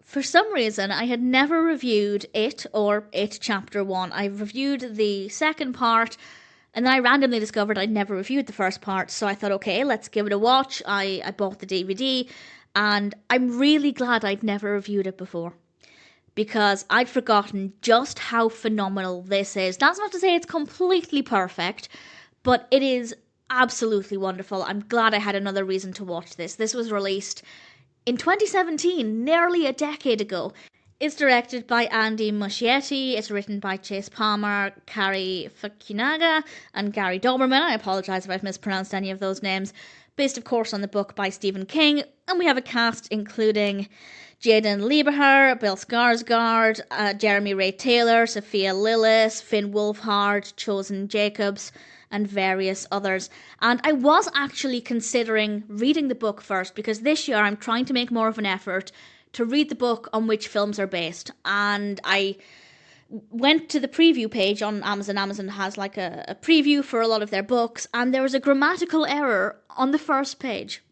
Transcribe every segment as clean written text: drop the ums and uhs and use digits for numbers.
For some reason, I had never reviewed it or It Chapter 1. I reviewed the second part, and then I randomly discovered I'd never reviewed the first part, so I thought, okay, let's give it a watch. I bought the DVD, and I'm really glad I'd never reviewed it before, because I'd forgotten just how phenomenal this is. That's not to say it's completely perfect, but it is absolutely wonderful. I'm glad I had another reason to watch this. This was released in 2017, nearly a decade ago. It's directed by Andy Muschietti. It's written by Chase Palmer, Kari Fukunaga, and Gary Doberman. I apologise if I've mispronounced any of those names. Based, of course, on the book by Stephen King. And we have a cast including Jaeden Martell, Bill Skarsgård, Jeremy Ray Taylor, Sophia Lillis, Finn Wolfhard, Chosen Jacobs, and various others. And I was actually considering reading the book first, because this year I'm trying to make more of an effort to read the book on which films are based. And I went to the preview page on Amazon. Amazon has like a preview for a lot of their books, and there was a grammatical error on the first page.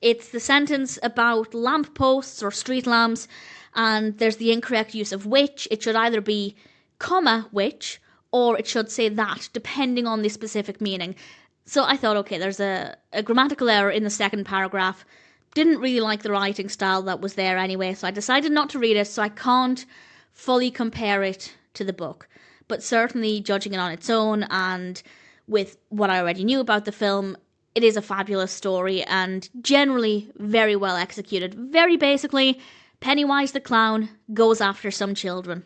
It's the sentence about lampposts or street lamps, and there's the incorrect use of which. It should either be comma which, or it should say that, depending on the specific meaning. So I thought, okay, there's a grammatical error in the second paragraph. Didn't really like the writing style that was there anyway, so I decided not to read it, so I can't fully compare it to the book. But certainly, judging it on its own, and with what I already knew about the film, it is a fabulous story, and generally very well executed. Very basically, Pennywise the clown goes after some children.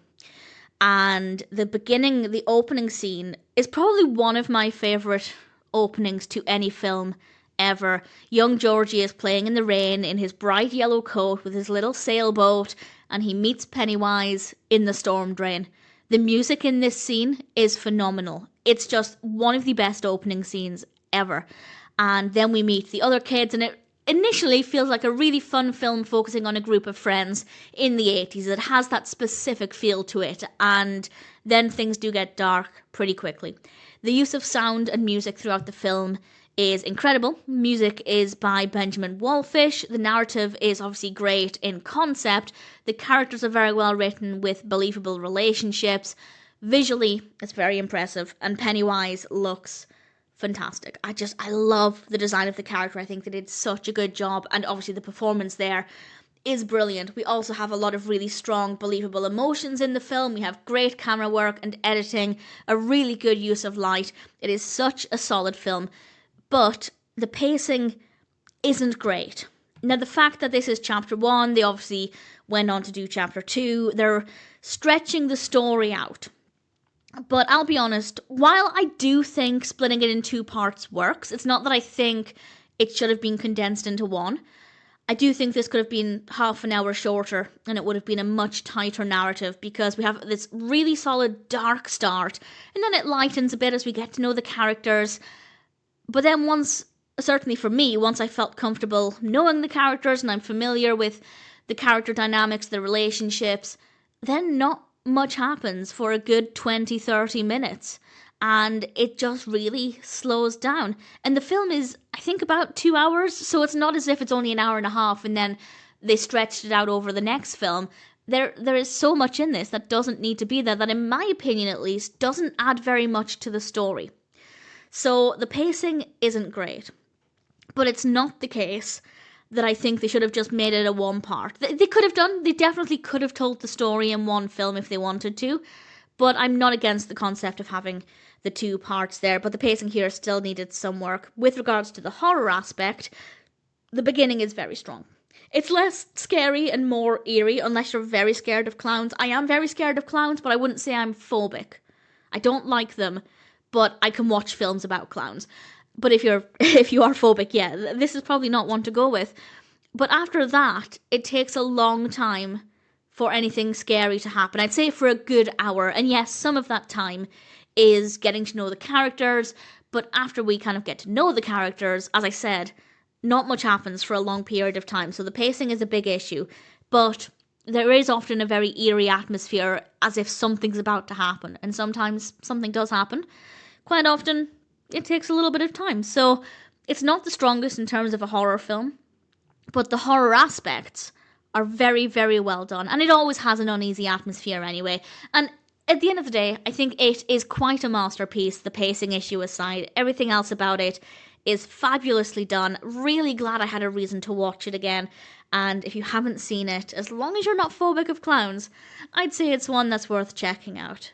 And the opening scene is probably one of my favourite openings to any film ever. Young Georgie is playing in the rain in his bright yellow coat with his little sailboat, and he meets Pennywise in the storm drain. The music in this scene is phenomenal. It's just one of the best opening scenes ever. And then we meet the other kids, and it initially feels like a really fun film focusing on a group of friends in the 80s. It has that specific feel to it, and then things do get dark pretty quickly. The use of sound and music throughout the film is incredible. Music is by Benjamin Wallfish. The narrative is obviously great in concept. The characters are very well written with believable relationships. Visually, it's very impressive, and Pennywise looks fantastic. I love the design of the character. I think they did such a good job, and obviously the performance there is brilliant. We also have a lot of really strong, believable emotions in the film. We have great camera work and editing, a really good use of light. It is such a solid film, but the pacing isn't great. Now, the fact that this is chapter 1, they obviously went on to do chapter 2, they're stretching the story out. But I'll be honest, while I do think splitting it in 2 parts works, it's not that I think it should have been condensed into one. I do think this could have been half an hour shorter, and it would have been a much tighter narrative, because we have this really solid dark start, and then it lightens a bit as we get to know the characters. But then certainly for me, once I felt comfortable knowing the characters and I'm familiar with the character dynamics, the relationships, then not much happens for a good 20-30 minutes, and it just really slows down. And the film is, I think, about 2 hours, so it's not as if it's only an hour and a half and then they stretched it out over the next film. There is so much in this that doesn't need to be there, that in my opinion at least doesn't add very much to the story. So the pacing isn't great, but it's not the case that I think they should have just made it a one part. They definitely could have told the story in one film if they wanted to, but I'm not against the concept of having the 2 parts there, but the pacing here still needed some work. With regards to the horror aspect, the beginning is very strong. It's less scary and more eerie, unless you're very scared of clowns. I am very scared of clowns, but I wouldn't say I'm phobic. I don't like them, but I can watch films about clowns. But if you are phobic, yeah, this is probably not one to go with. But after that, it takes a long time for anything scary to happen. I'd say for a good hour. And yes, some of that time is getting to know the characters. But after we kind of get to know the characters, as I said, not much happens for a long period of time. So the pacing is a big issue. But there is often a very eerie atmosphere, as if something's about to happen. And sometimes something does happen. Quite often, it takes a little bit of time. So it's not the strongest in terms of a horror film, but the horror aspects are very, very well done. And it always has an uneasy atmosphere anyway. And at the end of the day, I think it is quite a masterpiece, the pacing issue aside. Everything else about it is fabulously done. Really glad I had a reason to watch it again. And if you haven't seen it, as long as you're not phobic of clowns, I'd say it's one that's worth checking out.